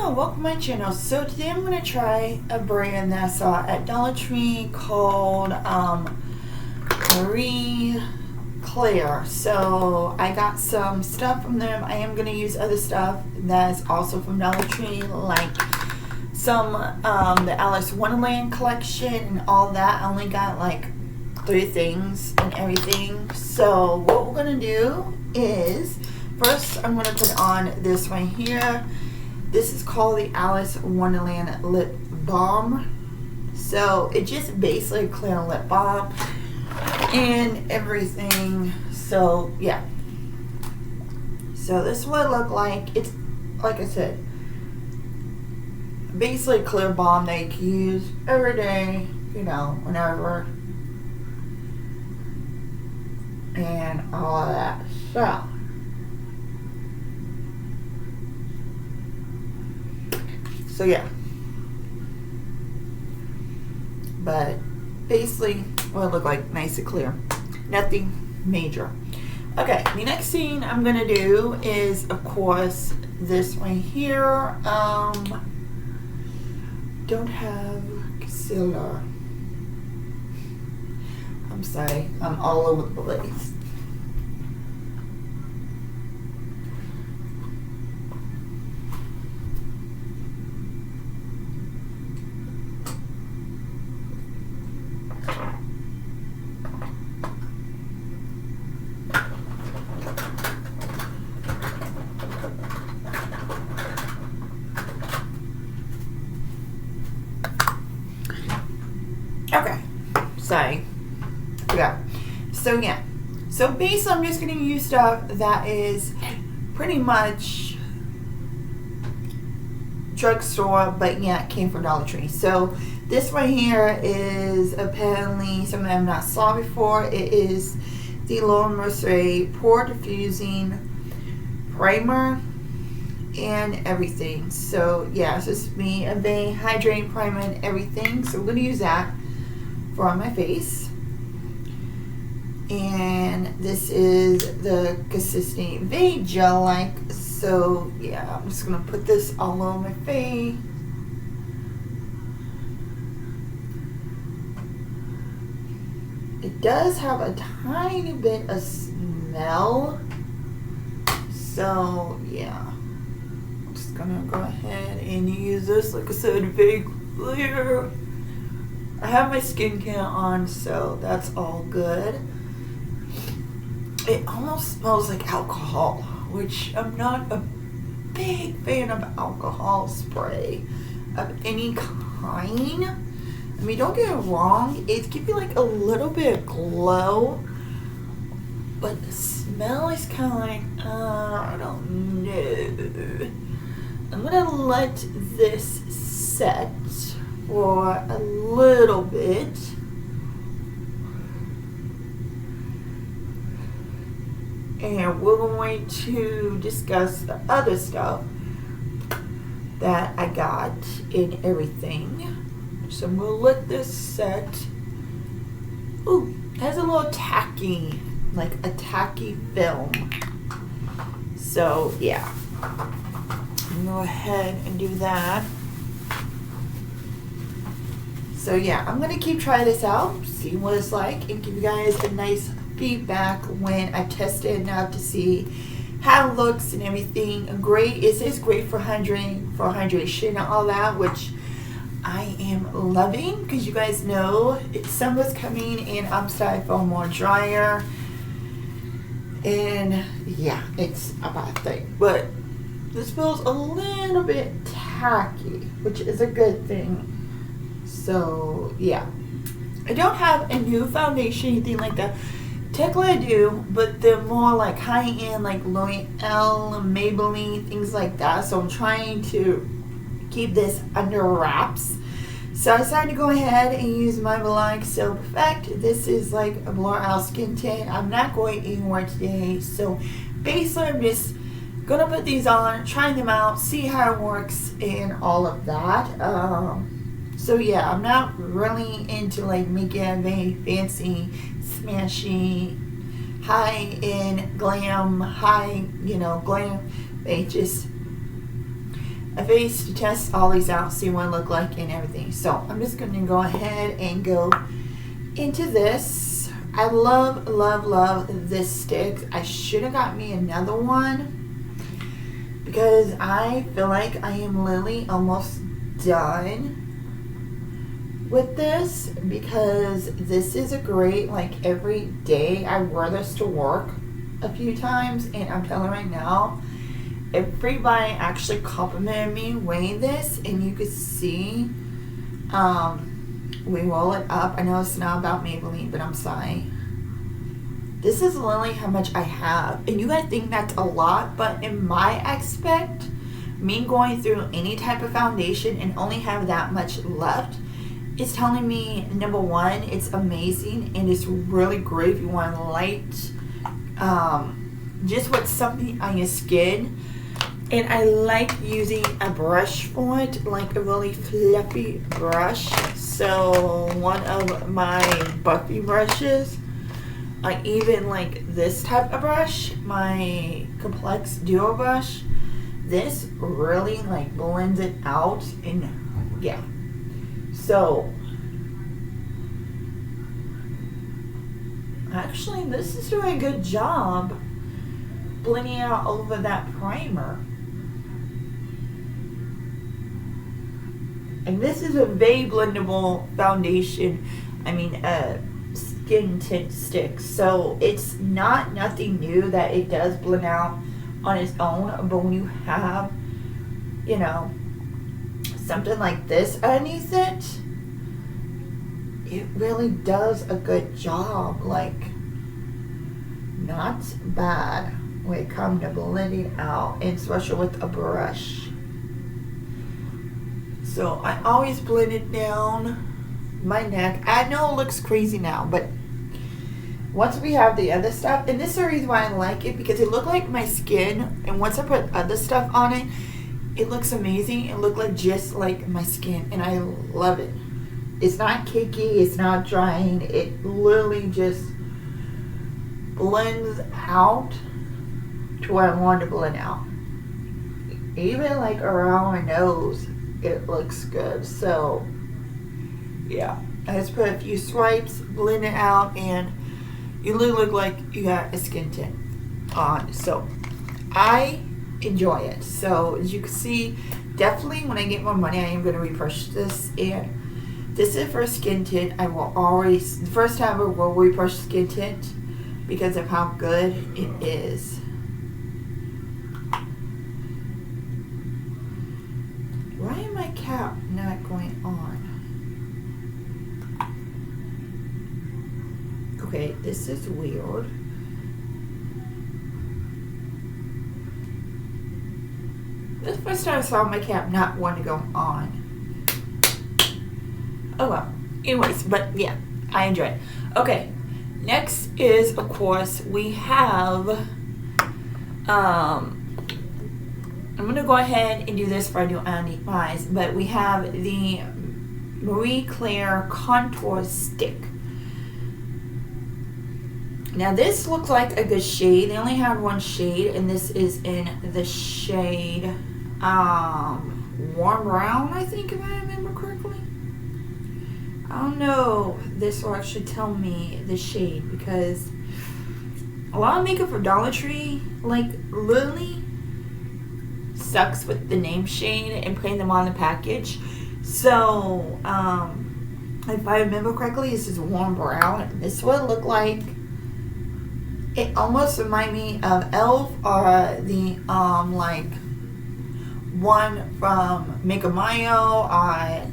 Hello, welcome to my channel. So today I'm going to try a brand that I saw at Dollar Tree called Marie Claire. So I got some stuff from them. I am going to use other stuff that is also from Dollar Tree, like some the Alice Wonderland collection and all that. I only got like 3 things and everything. So what we're going to do is first I'm going to put on this right here. This is called the Alice Wonderland Lip Balm. So it just basically clear lip balm and everything. So yeah. So this is what it looked like. It's like I said, basically clear balm that you can use every day, you know, whenever. And all of that. So yeah, but basically what it looked like, nice and clear, nothing major. Okay, the next thing I'm gonna do is, of course, this right here. Don't have concealer. I'm sorry, I'm all over the place. Okay, sorry, yeah. So yeah, so basically I'm just gonna use stuff that is pretty much drugstore, but yeah, it came from Dollar Tree. So this right here is apparently something I've not saw before. It is the mercerie pore diffusing primer and everything. So yeah, it's just me a vein hydrating primer and everything. So I'm gonna use that for on my face. And this is the consistency vein gel like. So yeah, I'm just gonna put this all over my face. It does have a tiny bit of smell. So yeah, I'm just gonna go ahead and use this, like I said, very clear. I have my skincare on, so that's all good. It almost smells like alcohol, which I'm not a big fan of alcohol spray of any kind. I mean, don't get it wrong, it gives you like a little bit of glow, but the smell is kind of like, I don't know. I'm gonna let this set for a little bit. And we're going to discuss the other stuff that I got in everything. So I'm gonna let this set. Ooh, it has a little tacky, like a tacky film. So yeah, I'm gonna go ahead and do that. So yeah, I'm gonna keep trying this out, see what it's like, and give you guys a nice feedback when I test it enough to see how it looks and everything. Great, it says great for hydration and all that, which I am loving, because you guys know summer's coming and I'm starting to feel more drier, and yeah, it's a bad thing. But this feels a little bit tacky, which is a good thing. So yeah, I don't have a new foundation, anything like that. Technically I do, but they're more like high-end, like L'Oreal, Maybelline, things like that. So I'm trying to keep this under wraps. So I decided to go ahead and use my Milina Conceal Perfect. This is like a L'Oreal skin tint. I'm not going anywhere today. So basically I'm just gonna put these on, try them out, see how it works and all of that. So yeah, I'm not really into like making a very fancy, smashy, high-end glam, glam. They just a face to test all these out, see what it look like and everything. So I'm just going to go ahead and go into this. I love, love, love this stick. I should have got me another one because I feel like I am literally almost done with this, because this is a great, like, every day I wear this to work a few times, and I'm telling you right now, everybody actually complimented me wearing this, and you could see we roll it up. I know it's not about Maybelline, but I'm sorry, this is literally how much I have, and you guys think that's a lot, but in my aspect, me going through any type of foundation and only have that much left, it's telling me, number one, it's amazing and it's really great if you want light, just with something on your skin. And I like using a brush for it, like a really fluffy brush. So one of my Buffy brushes, I even like this type of brush, my Complex Duo brush. This really like blends it out, and yeah. So, actually, this is doing a good job blending out over that primer. And this is a very blendable foundation, skin tint stick. So, it's not nothing new that it does blend out on its own, but when you have, you know, something like this underneath it, it really does a good job. Like, not bad when it comes to blending out, and especially with a brush. So I always blend it down my neck. I know it looks crazy now, but once we have the other stuff, and this is the reason why I like it, because it looked like my skin, and once I put other stuff on it, it looks amazing. It looked like just like my skin, and I love it. It's not cakey, it's not drying. It literally just blends out to where I want to blend out. Even like around my nose, it looks good. So yeah, I just put a few swipes, blend it out, and you literally look like you got a skin tint on. So I enjoy it. So as you can see, definitely when I get more money, I am going to repurchase this. And this is for skin tint. I will always, the first time I will repurchase skin tint because of how good it is. Why am my cap not going on? Okay, this is weird. This is the first time I saw my cap not want to go on. Oh well. Anyways, but yeah, I enjoy it. Okay, next is, of course, we have, I'm going to go ahead and do this before I do on the eyes, but we have the Marie Claire Contour Stick. Now this looks like a good shade. They only had one shade, and this is in the shade warm brown, I think, if I remember correctly. I don't know. This will actually tell me the shade, because a lot of makeup for Dollar Tree, like, literally sucks with the name shade and putting them on the package. So if I remember correctly, this is warm brown. This would look like, it almost reminds me of e.l.f. or the like one from Make a Mayo on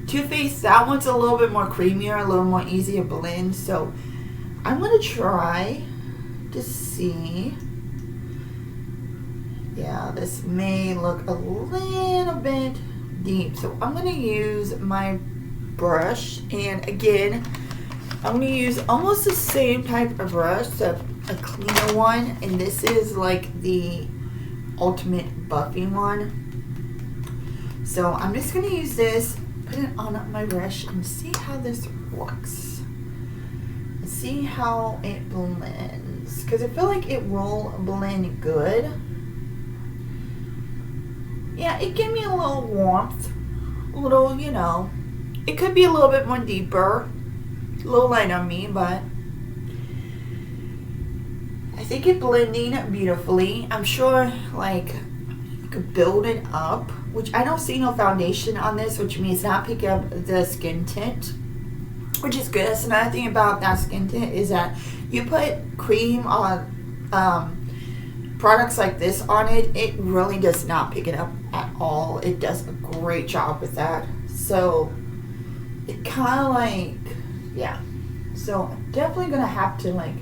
Too Faced. That one's a little bit more creamier, a little more easy to blend. So I'm gonna try to see. Yeah, this may look a little bit deep. So I'm gonna use my brush, and again, I'm going to use almost the same type of brush, so a cleaner one, and this is like the ultimate buffy one. So I'm just going to use this, put it on my brush, and see how this works. See how it blends, because I feel like it will blend good. yeah, it gave me a little warmth, a little, you know, it could be a little bit more deeper, a little light on me, but I think it blending beautifully. I'm sure like you could build it up, which I don't see no foundation on this, which means not pick up the skin tint, which is good. That's another thing about that skin tint is that you put cream on products like this on it, it really does not pick it up at all. It does a great job with that. So it kind of like, yeah. So I'm definitely gonna have to like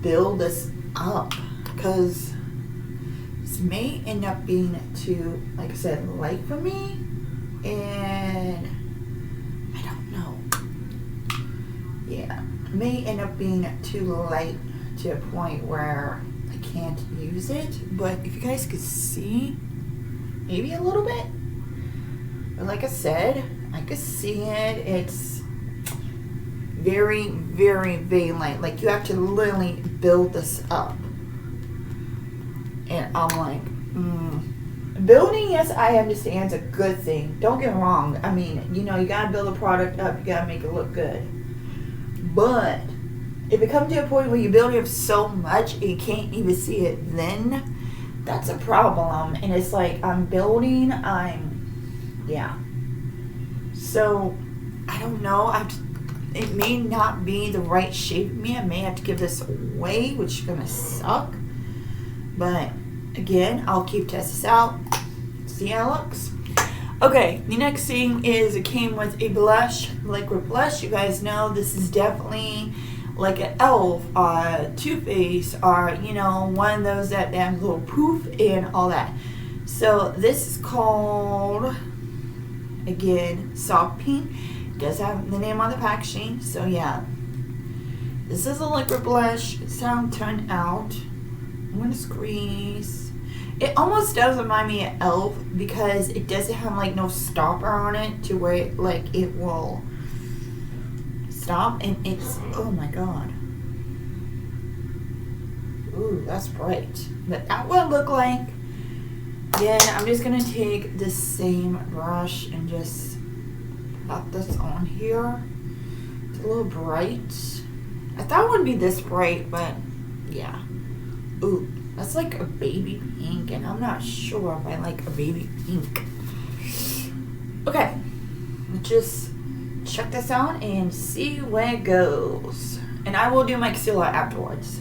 build this up because this may end up being too, like I said, light for me, and I don't know. Yeah, it may end up being too light to a point where I can't use it. But if you guys could see, maybe a little bit. But like I said, I could see it. It's very, very, very light. Like you have to literally build this up. And I'm like, building, yes, I understand, is a good thing. Don't get me wrong. I mean, you know, you gotta build a product up. You gotta make it look good. But if it comes to a point where you build it up so much and you can't even see it, then that's a problem. And it's like I'm building. Yeah. So I don't know. It may not be the right shape for me. I may have to give this away, which is gonna suck. But again, I'll keep testing this out, see how it looks. Okay, the next thing is it came with a blush, liquid blush. You guys know this is definitely like an e.l.f. Too Faced, or you know, one of those that have a little poof and all that. So this is called, again, Soft Pink. It does have the name on the packaging. So yeah, this is a liquid blush. It's how it turned out. I'm gonna squeeze. It almost does remind me of e.l.f. because it doesn't have like no stopper on it to where it, like it will stop, and it's, oh my god. Ooh, that's bright. But that would look like. Then I'm just gonna take the same brush and just put this on here. It's a little bright. I thought it wouldn't be this bright, but yeah. Ooh, that's like a baby pink, and I'm not sure if I like a baby pink. Okay, let's just check this out and see where it goes. And I will do my concealer afterwards.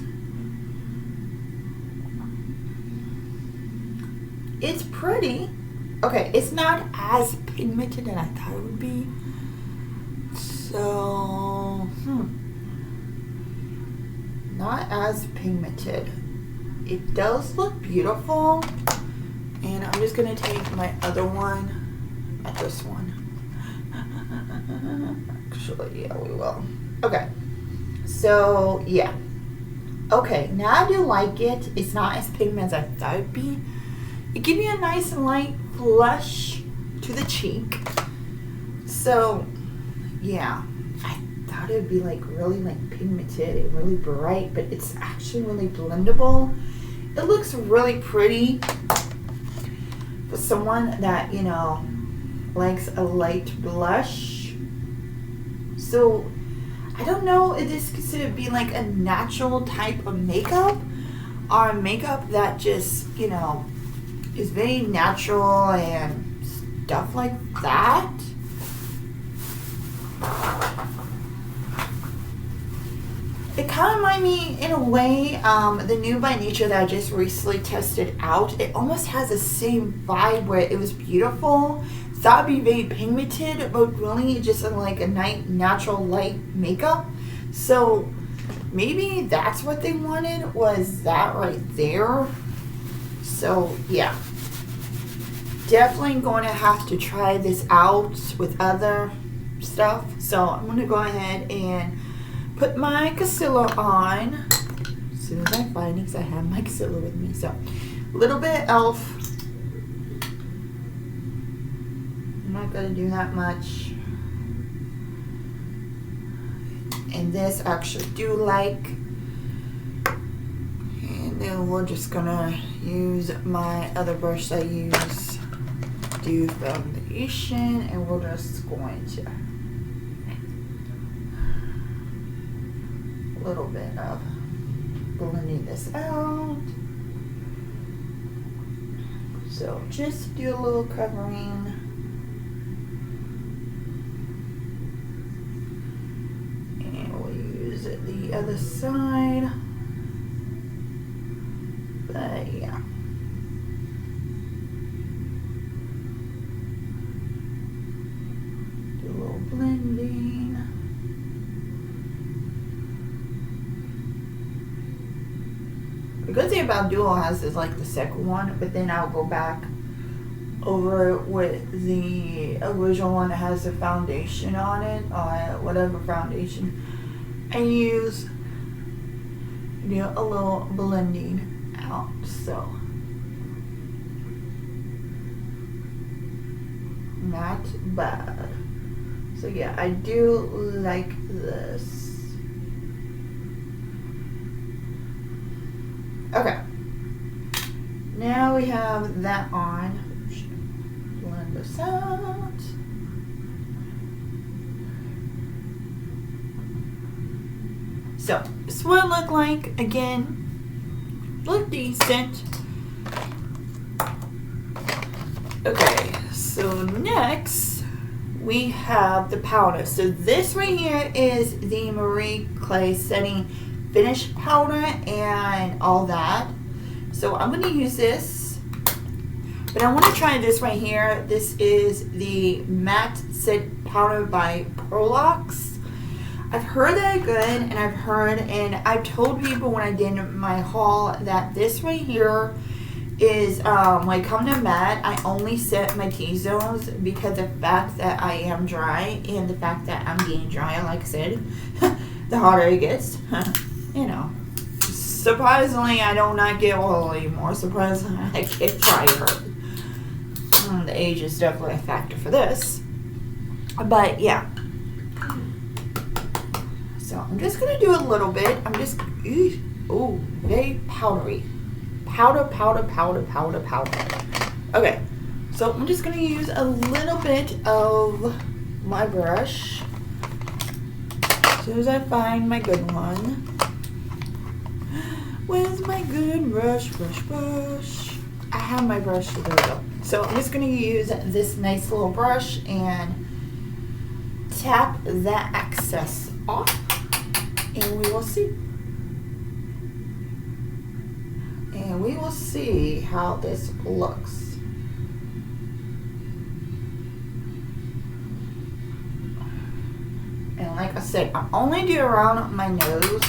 It's pretty. Okay, it's not as pigmented as I thought it would be. So, not as pigmented. It does look beautiful. And I'm just going to take my other one, not this one. Actually, yeah, we will. Okay. So, yeah. Okay, now I do like it. It's not as pigmented as I thought it would be. It gives me a nice and light blush to the cheek. So, yeah. I thought it would be like really like pigmented and really bright, but it's actually really blendable. It looks really pretty for someone that, you know, likes a light blush. So, I don't know if this is considered be like a natural type of makeup or makeup that just, you know, is very natural and stuff like that. It kind of reminds me, in a way, the new By Nature that I just recently tested out. It almost has the same vibe where it was beautiful. Thought it'd be very pigmented, but really just like a nice, natural, light makeup. So maybe that's what they wanted, was that right there. So yeah, definitely going to have to try this out with other stuff. So I'm going to go ahead and put my concealer on as soon as I find it, because I have my concealer with me. So a little bit of e.l.f. I'm not going to do that much. And this I actually do like. And then we're just going to use my other brush I use do foundation, and we're just going to a little bit of blending this out. So just do a little covering. And we'll use the other side. But yeah. Do a little blending. The good thing about Duo has is like the second one, but then I'll go back over with the original one that has the foundation on it, whatever foundation, and use, you know, a little blending out. So not bad. So yeah, I do like this. Okay, now we have that on. Blend this out. So this is what it looked like. Again, look decent. Okay, so next we have the powder. So this right here is the Marie Clay Setting Finish powder and all that. So I'm going to use this, but I want to try this right here. This is the Matte Set Powder by Porelux. I've heard that good, and I've told people when I did my haul that this right here is when I come to matte, I only set my T-zones because of the fact that I am dry and the fact that I'm getting drier, like I said, the hotter it gets. You know, surprisingly, I do not get oil anymore. Surprisingly, I get drier. The age is definitely a factor for this. But yeah. So I'm just going to do a little bit. I'm just, ooh, very powdery. Powder. Okay. So I'm just going to use a little bit of my brush. As soon as I find my good one. Where's my good brush? I have my brush. There we go. So I'm just going to use this nice little brush and tap that excess off, and we will see. And we will see how this looks. And like I said, I'm only doing around my nose.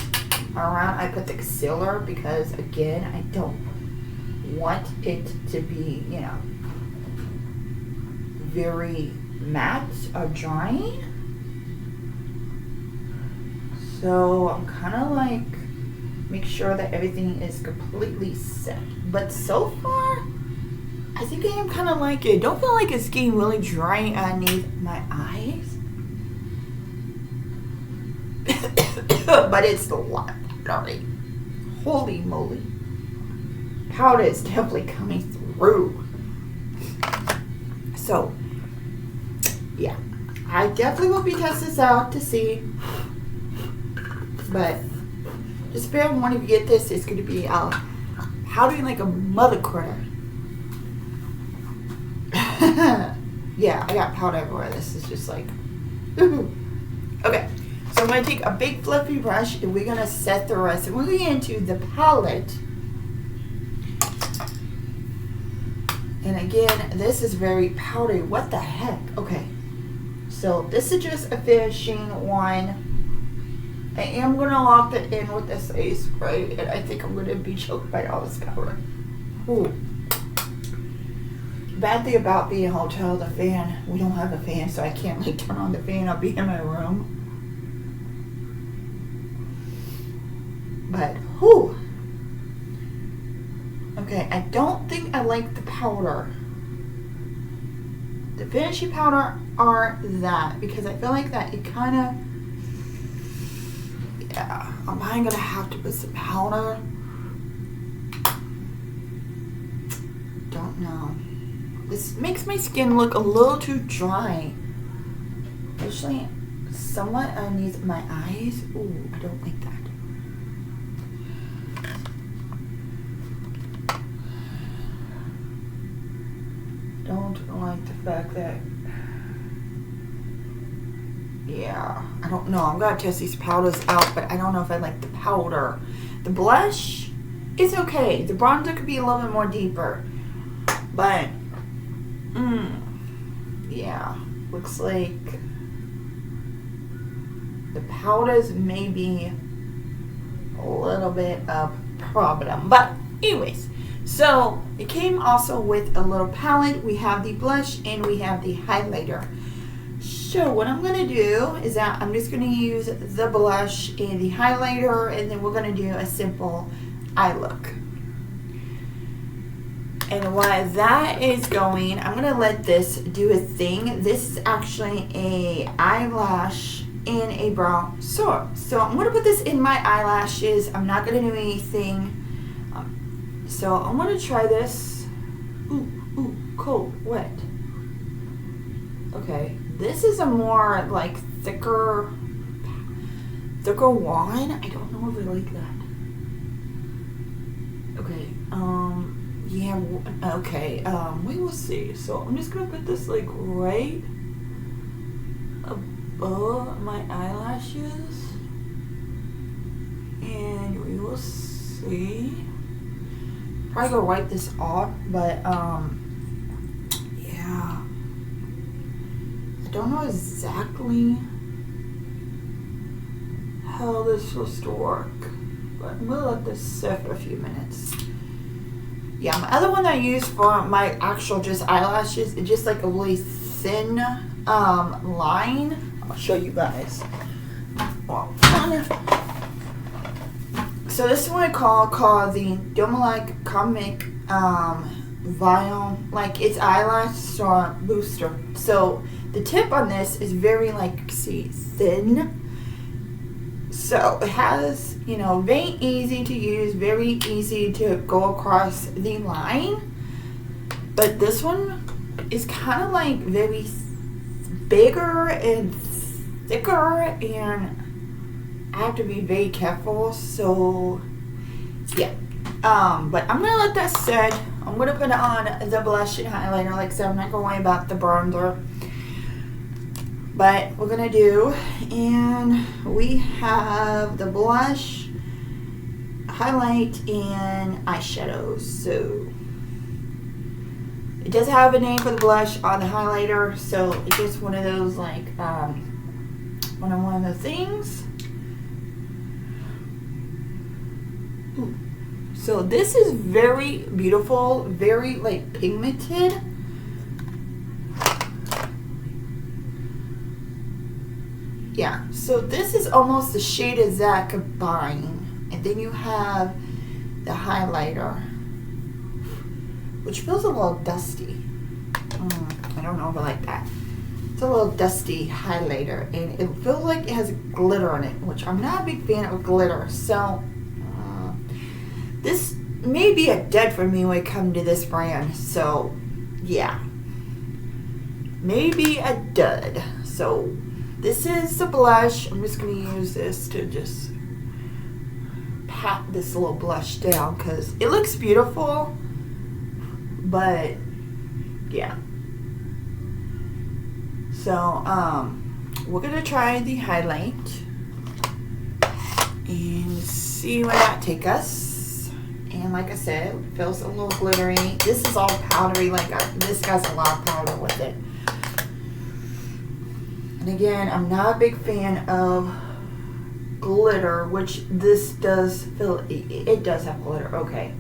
Around, I put the concealer because, again, I don't want it to be, you know, very matte or drying. So I'm kind of like, make sure that everything is completely set. But so far, I think I am kind of like it. Don't feel like it's getting really dry underneath my eyes. But it's a lot. Holy moly. Powder is definitely coming through. So, yeah. I definitely will be testing this out to see. But, just bear in mind, if you get this, it's going to be powdering like a mother critter. Yeah, I got powder everywhere. This is just like, okay. So I'm going to take a big fluffy brush and we're going to set the rest. And we're going into the palette. And again, this is very powdery. What the heck? Okay. So this is just a finishing one. I am going to lock it in with this face spray. And I think I'm going to be choked by all this powder. Ooh. Bad thing about being in a hotel, the fan. We don't have a fan, so I can't like turn on the fan. I'll be in my room. But, whew. Okay, I don't think I like the powder. The finishing powder are that, because I feel like that it kind of, yeah, am I going to have to put some powder? Don't know. This makes my skin look a little too dry. Especially somewhat underneath my eyes. Ooh, I don't like that. Don't like the fact that, yeah, I don't know. I'm gonna test these powders out, but I don't know if I like the powder. The blush is okay. The bronzer could be a little bit more deeper, but yeah, looks like the powders may be a little bit of problem. But anyways, so it came also with a little palette. We have the blush and we have the highlighter. So what I'm going to do is that I'm just going to use the blush and the highlighter, and then we're going to do a simple eye look. And while that is going, I'm going to let this do a thing. This is actually a eyelash and a brow sword. So I'm going to put this in my eyelashes. I'm not going to do anything. So I'm going to try this. Ooh, cold, wet. Okay, this is a more like thicker wand. I don't know if I like that. Okay, yeah, okay, we will see. So I'm just gonna put this like right above my eyelashes, and we will see. Probably gonna wipe this off, but yeah, I don't know exactly how this is supposed to work, but I'm gonna let this sit for a few minutes. Yeah, my other one that I use for my actual just eyelashes is just like a really thin line. I'll show you guys. So this is what I call the Domelic Comic Vial, like it's eyelash booster. So the tip on this is very like, see, thin. So it has, you know, very easy to use, very easy to go across the line. But this one is kind of like very bigger and thicker, and I have to be very careful. So yeah, but I'm gonna let that sit. I'm gonna put on the blush and highlighter. Like I said, I'm not gonna worry about the bronzer. But we're gonna do, and we have the blush, highlight, and eyeshadows. So it does have a name for the blush on the highlighter. So it's just one of those like one of the things. Ooh. So this is very beautiful, very like pigmented. Yeah, so this is almost the shade of that combined. And then you have the highlighter, which feels a little dusty. I don't know if I like that. It's a little dusty highlighter, and it feels like it has glitter on it, which I'm not a big fan of glitter. So this may be a dud for me when it comes to this brand. So yeah, maybe a dud. So this is the blush. I'm just going to use this to just pat this little blush down because it looks beautiful. But yeah. So we're going to try the highlight and see where that takes us. And like I said, it feels a little glittery. This is all powdery. Like this has a lot of powder with it. And again, I'm not a big fan of glitter, which this does feel, it does have glitter. Okay.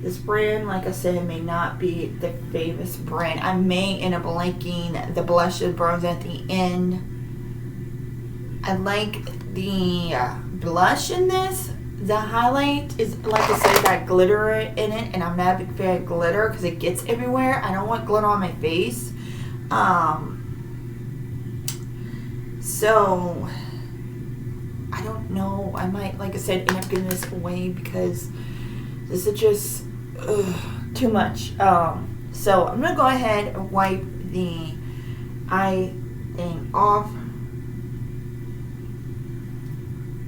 This brand, like I said, may not be the famous brand. I may end up liking the blush and bronzer at the end. I like the blush in this. The highlight is, like I said, got glitter in it, and I'm not a big fan of glitter because it gets everywhere. I don't want glitter on my face. So I don't know. I might, like I said, end up giving this away because this is just too much. So I'm gonna go ahead and wipe the eye thing off.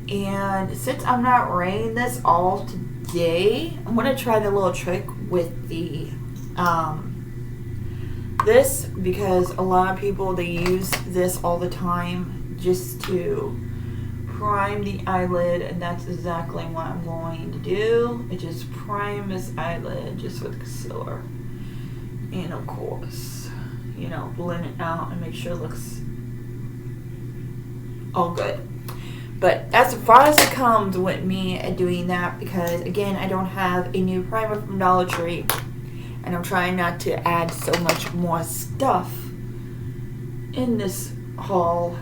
And since I'm not wearing this all today, I'm gonna try the little trick with the this, because a lot of people, they use this all the time just to prime the eyelid, and that's exactly what I'm going to do. I just prime this eyelid just with concealer, and of course, you know, blend it out and make sure it looks all good. But as far as it comes with me doing that, because again, I don't have a new primer from Dollar Tree, and I'm trying not to add so much more stuff in this haul.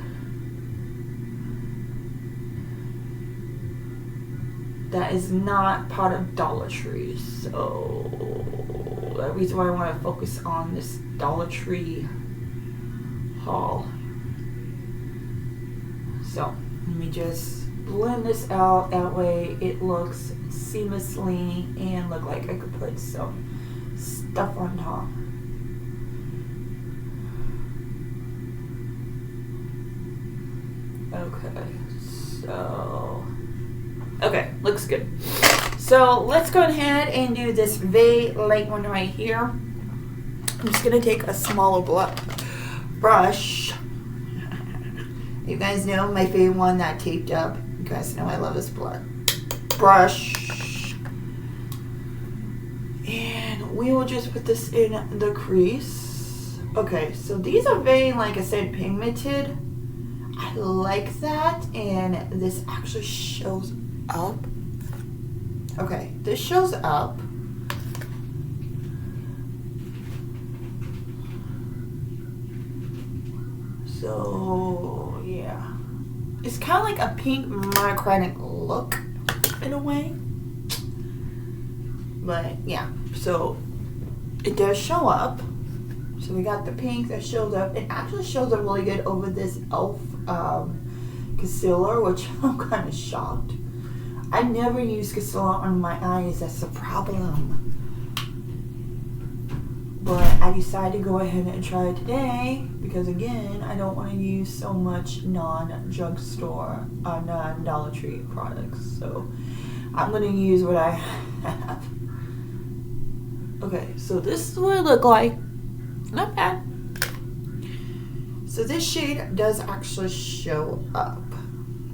That is not part of Dollar Tree, so that's the reason why I want to focus on this Dollar Tree haul. So let me just blend this out, that way it looks seamlessly and look like I could put some stuff on top. Okay, looks good. So let's go ahead and do this very light one right here. I'm just gonna take a smaller brush. You guys know my favorite one that taped up. You guys know I love this brush. And we will just put this in the crease. Okay, so these are very, like I said, pigmented. I like that, and this actually shows up. Okay, this shows up. So yeah, it's kind of like a pink monochromatic look in a way, but yeah, so it does show up. So we got the pink that shows up. It actually shows up really good over this e.l.f. Concealer, which I'm kind of shocked. I never use concealer on my eyes, that's the problem. But I decided to go ahead and try it today because, again, I don't want to use so much non-drugstore, non-Dollar Tree products. So I'm going to use what I have. Okay, so this is what it looked like. Not bad. So this shade does actually show up.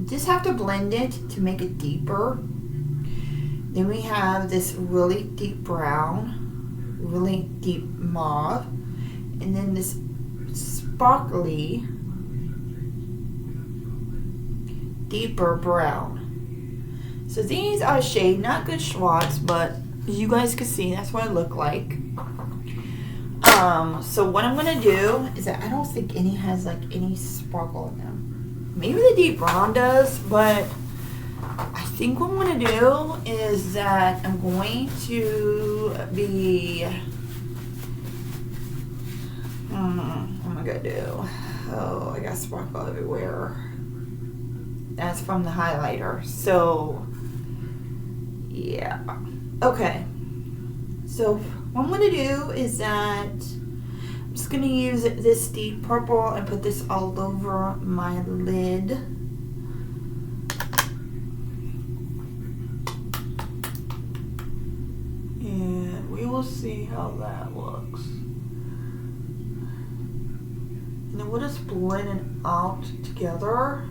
Just have to blend it to make it deeper. Then we have this really deep brown, really deep mauve, and then this sparkly, deeper brown. So these are shade, not good swatches, but as you guys can see, that's what it look like. So what I'm gonna do is that I don't think any has like any sparkle in them. Maybe the deep brown does, but I think what I'm gonna do is that I'm going to be, what am I gonna do? Oh, I got sparkle everywhere. That's from the highlighter. So yeah, okay. So what I'm going to do is that I'm just going to use this deep purple and put this all over my lid. And we will see how that looks. And then we'll just blend it out together.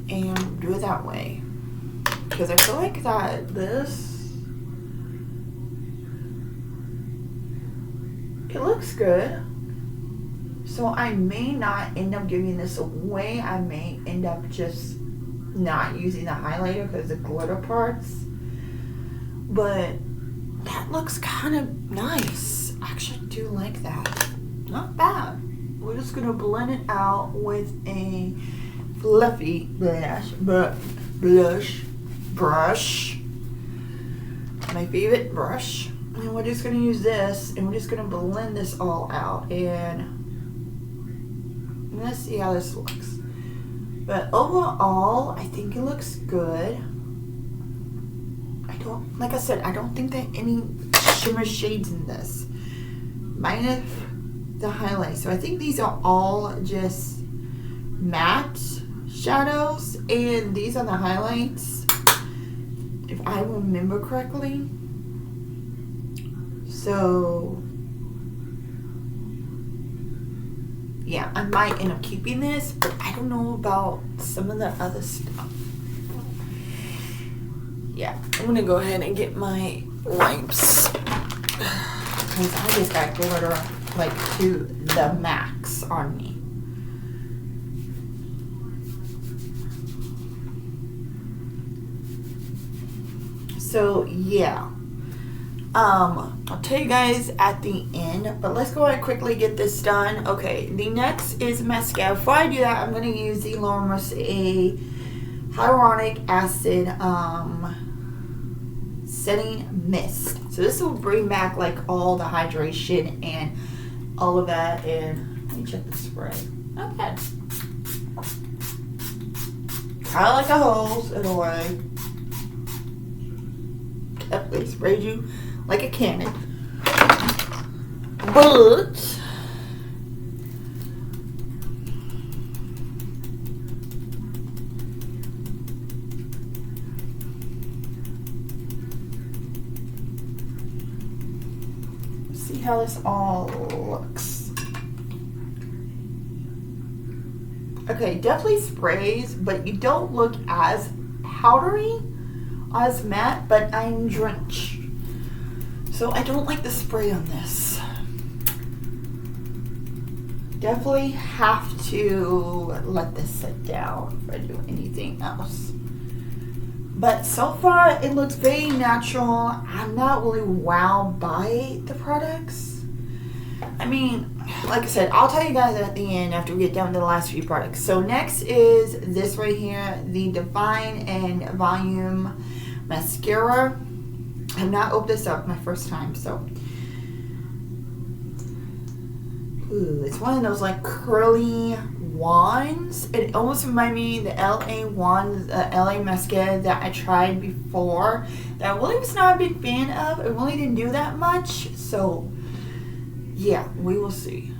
And do it that way. Because I feel like that it looks good. So I may not end up giving this away. I may end up just not using the highlighter because the glitter parts. But that looks kind of nice. I actually do like that. Not bad. We're just going to blend it out with a fluffy brush, my favorite brush, and we're just going to use this and we're just going to blend this all out, and let's see how this looks. But overall I think it looks good. don't, like I said, I don't think that any shimmer shades in this. Minus the highlight. So I think these are all just matte shadows, and these are the highlights, if I remember correctly. So yeah, I might end up keeping this, but I don't know about some of the other stuff. Yeah, I'm gonna go ahead and get my wipes because I just got glitter like to the max on me. So yeah, I'll tell you guys at the end, but let's go ahead and quickly get this done. Okay, the next is mascara. Before I do that, I'm going to use the Laura Mercier Hyaluronic Acid Setting Mist. So this will bring back like all the hydration and all of that. And let me check the spray. Not bad. Kind of like a hose in a way. Definitely sprayed you like a cannon. But see how this all looks. Okay, definitely sprays, but you don't look as powdery, as matte, but I'm drenched. So I don't like the spray on this. Definitely have to let this sit down if I do anything else. But so far it looks very natural. I'm not really wowed by the products. I mean, like I said, I'll tell you guys at the end after we get down to the last few products. So next is this right here, the Define and Volume Mascara. I have not opened this up my first time, so. Ooh, it's one of those like curly wands. It almost reminds me of the LA wand, the LA mascara that I tried before that I really was not a big fan of. It really didn't do that much, so yeah, we will see.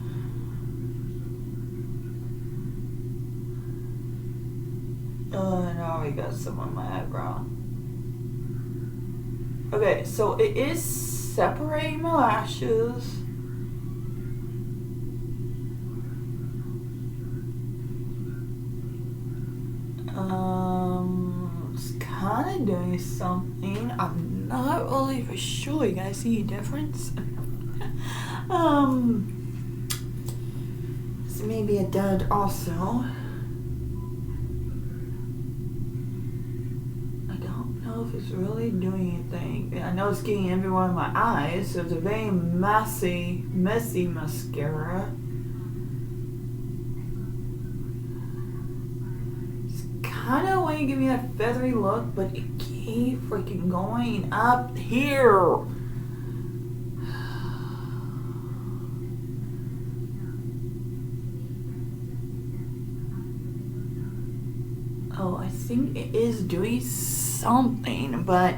Oh, now we got some on my eyebrow. Okay, so it is separating my lashes. It's kind of doing something. I'm not really for sure. You guys see a difference? This may be a dud also. If it's really doing anything. I know it's getting everywhere in my eyes, so it's a very messy mascara. It's kind of want to give me that feathery look, but it keeps freaking going up here. Oh, I think it is doing something, but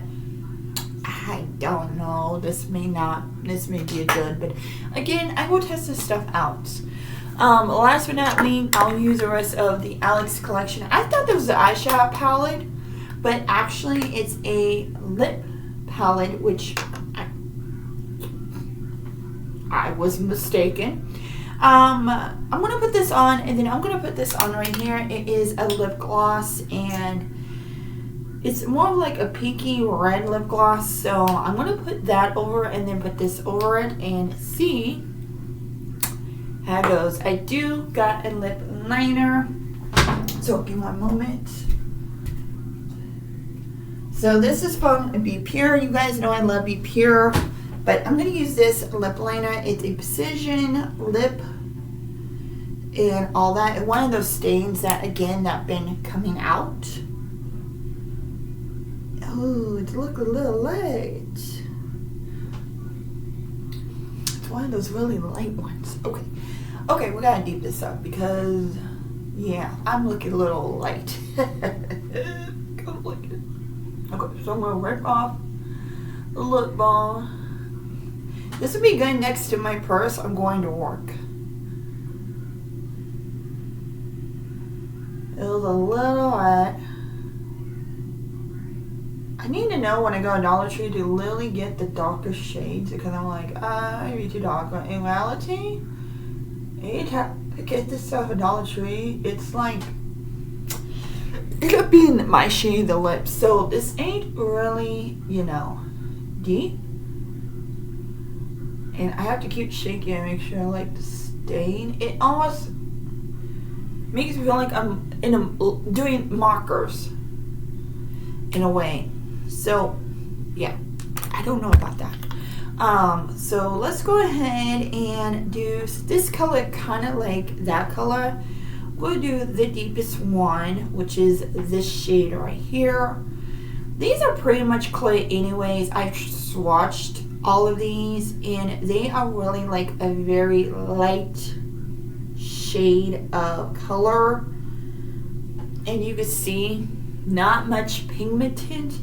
I don't know. This may be a good, but again, I will test this stuff out. Last but not least, I'll use the rest of the Alex collection. I thought this was an eyeshadow palette, but actually it's a lip palette, which I was mistaken. I'm gonna put this on, and then I'm gonna put this on right here. It is a lip gloss, and it's more of like a pinky red lip gloss. So I'm gonna put that over and then put this over it and see how it goes. I do got a lip liner, so give me one moment. So this is from Be Pure. You guys know I love Be Pure, but I'm gonna use this lip liner. It's a precision lip and all that. And one of those stains that again that been coming out. Oh, it look a little light. It's one of those really light ones. Okay, we gotta deep this up because yeah, I'm looking a little light. Okay, so I'm gonna rip off lip balm. This would be good next to my purse. I'm going to work. It was a little wet. I need to know when I go to Dollar Tree to literally get the darker shades because I'm like, maybe too dark. But in reality, anytime I get this stuff at Dollar Tree, it's like, it could be in my shade of the lips. So this ain't really, you know, deep. And I have to keep shaking and make sure I like the stain. It almost makes me feel like I'm doing markers in a way. So yeah, I don't know about that. So let's go ahead and do this color, kind of like that color. We'll do the deepest one, which is this shade right here. These are pretty much clay anyways. I've swatched all of these and they are really like a very light shade of color, and you can see not much pigmented,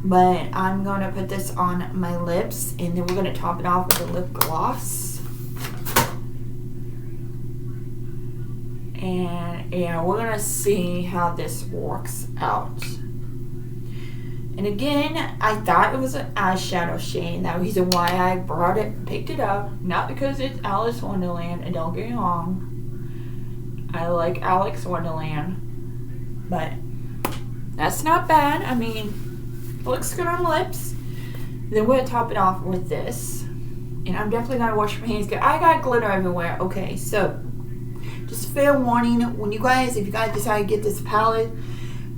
but I'm going to put this on my lips and then we're going to top it off with a lip gloss. And yeah, we're going to see how this works out. And again, I thought it was an eyeshadow shade. That reason why I brought it, picked it up. Not because it's Alice Wonderland, and don't get me wrong, I like Alex Wonderland, but that's not bad. I mean, it looks good on the lips. Then we're gonna top it off with this, and I'm definitely gonna wash my hands good. I got glitter everywhere. Okay, so just fair warning, when if you guys decide to get this palette,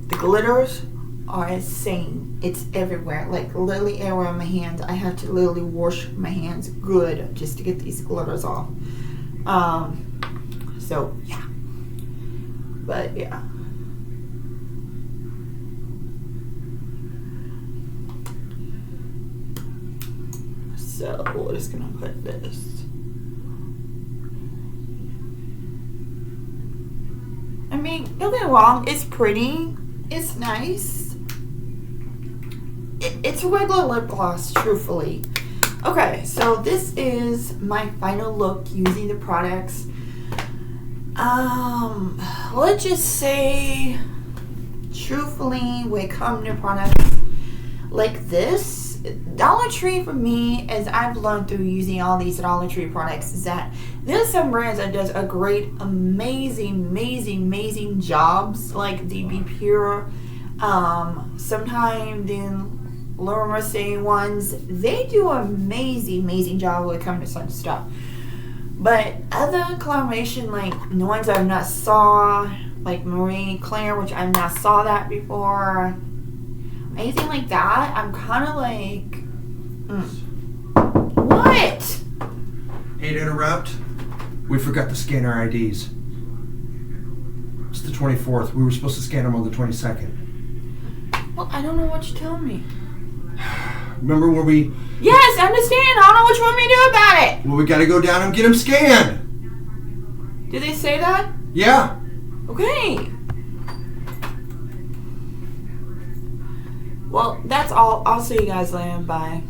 the glitters are insane. It's everywhere, like literally everywhere on my hands. I have to literally wash my hands good just to get these glitters off. So yeah, but yeah. So we're just gonna put this. I mean, don't get me wrong, it's pretty, it's nice. It's a regular lip gloss, truthfully. Okay, so this is my final look using the products. Let's just say, truthfully, when it comes to products like this, Dollar Tree for me, as I've learned through using all these Dollar Tree products, is that there's some brands that does a great, amazing jobs, like the Be Pure. Sometimes the Laura Mercier ones, they do an amazing job when it comes to such stuff. But other collaboration, like the ones I've not saw, like Marie Claire, which I've not saw that before, anything like that, I'm kind of like, what? Hate to interrupt. We forgot to scan our IDs. It's the 24th. We were supposed to scan them on the 22nd. Well, I don't know what you're telling me. Remember where we... Yes, I understand. I don't know what you want me to do about it. Well, we gotta go down and get them scanned. Did they say that? Yeah. Okay. Well, that's all. I'll see you guys later. Bye.